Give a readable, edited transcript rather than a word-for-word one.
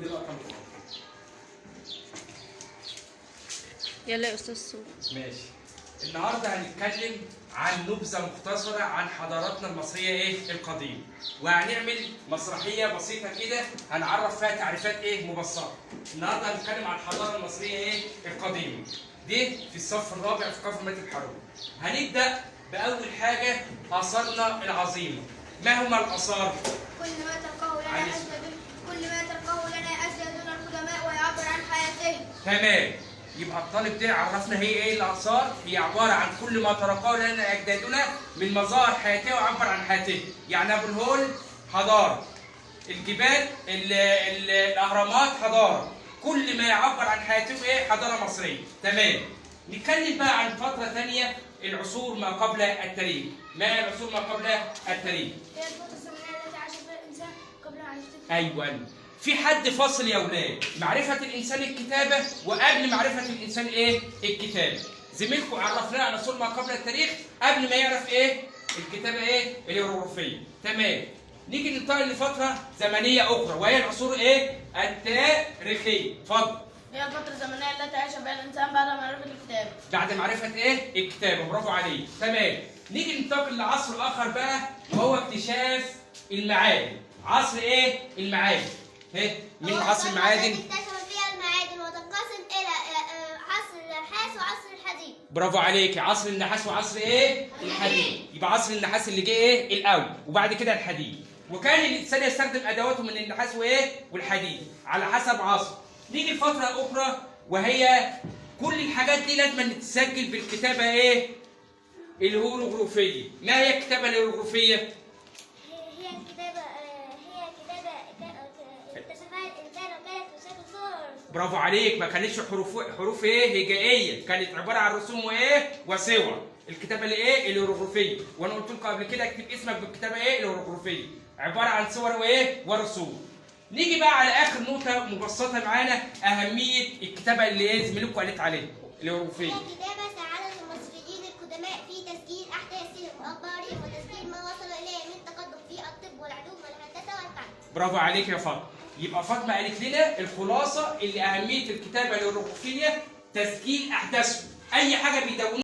دي لقطه. يلا يا استاذ صوت. ماشي. النهارده هنتكلم عن نبذه مختصره عن حضاراتنا المصريه القديمه، وهنعمل مسرحيه بسيطه كده هنعرف فيها تعريفات مبسطه. النهارده هنتكلم عن الحضاره المصريه القديمه. دي في الصف الرابع في كفر مات الحروب. هنبدا باول حاجه اثارنا العظيمه. ما هما الاثار؟ كل ما تلقاه لنا أجدادنا القدماء ويعبر عن حياتهم. تمام. يبقى الطالب ده عرفنا هي ايه الاثار؟ هي عباره عن كل ما تركه لنا اجدادنا من مظاهر حياتيه وعبر عن حياتهم. يعني ابو الهول حضاره، الجبال الاهرامات حضاره، كل ما يعبر عن حياتهم حضاره مصريه. تمام. نتكلم بقى عن فتره ثانيه، العصور ما قبل التاريخ. ما هي العصور ما قبل التاريخ؟ هي الفترة الزمنية التي عاش فيها الإنسان قبل معرفته. ايوه. في حد فاصل يا ولاد، معرفة الإنسان الكتابة وقبل معرفة الإنسان الكتابة. زميلكم عرفناه عن عصور ما قبل التاريخ قبل ما يعرف الكتابة الهيروغليفية. تمام. نيجي ننتقل لفترة زمنية أخرى وهي العصور التاريخية. اتفضل. هي الفترة الزمنية التي عاش فيها الإنسان بعد معرفة الكتابة. بعد معرفة الكتابة. برافو عليك. تمام. نيجي ننتقل لعصر آخر بقى وهو اكتشاف المعادن. عصر المعادن. من عصر المعادن؟ اكتشف فيها المعادن وتنقسم إلى عصر النحاس وعصر الحديد. برافو عليك. عصر النحاس وعصر الحديد. يبقى عصر النحاس اللي جه الاول وبعد كده الحديد. وكان الانسان يستخدم ادواته من النحاس والحديد على حسب عصر. نيجي لفتره اخرى وهي كل الحاجات دي لازم تتسجل بالكتابه الهيروغليفيه. ما هي الكتابه الهيروغليفيه؟ هي كتابة اكتشفها الإنسان وكانت بشكل صور. برافو عليك. ما كانتش حروف هجائيه، كانت عباره عن رسوم وصور. الكتابه الهيروغليفيه. وانا قلت لكم قبل كده اكتب اسمك بالكتابه الهيروغليفيه، عباره عن صور ورسوم. نيجي بقى على اخر نقطه مبسطه معانا، اهميه الكتابه اللي زميلكم قالت عليها الهيروغليفيه. هي كتابة ساعدت المصريين القدماء في تسجيل أحداثهم وأخبارهم وتسجيل ما وصلوا إليه من تقدم في الطب والعلوم والهندسة والفن. برافو عليك يا فاطمه. يبقى فاطمه قالت لنا الخلاصه اللي اهميه الكتابه الهيروغليفيه تسجيل احداثهم. اي حاجه بيدونوها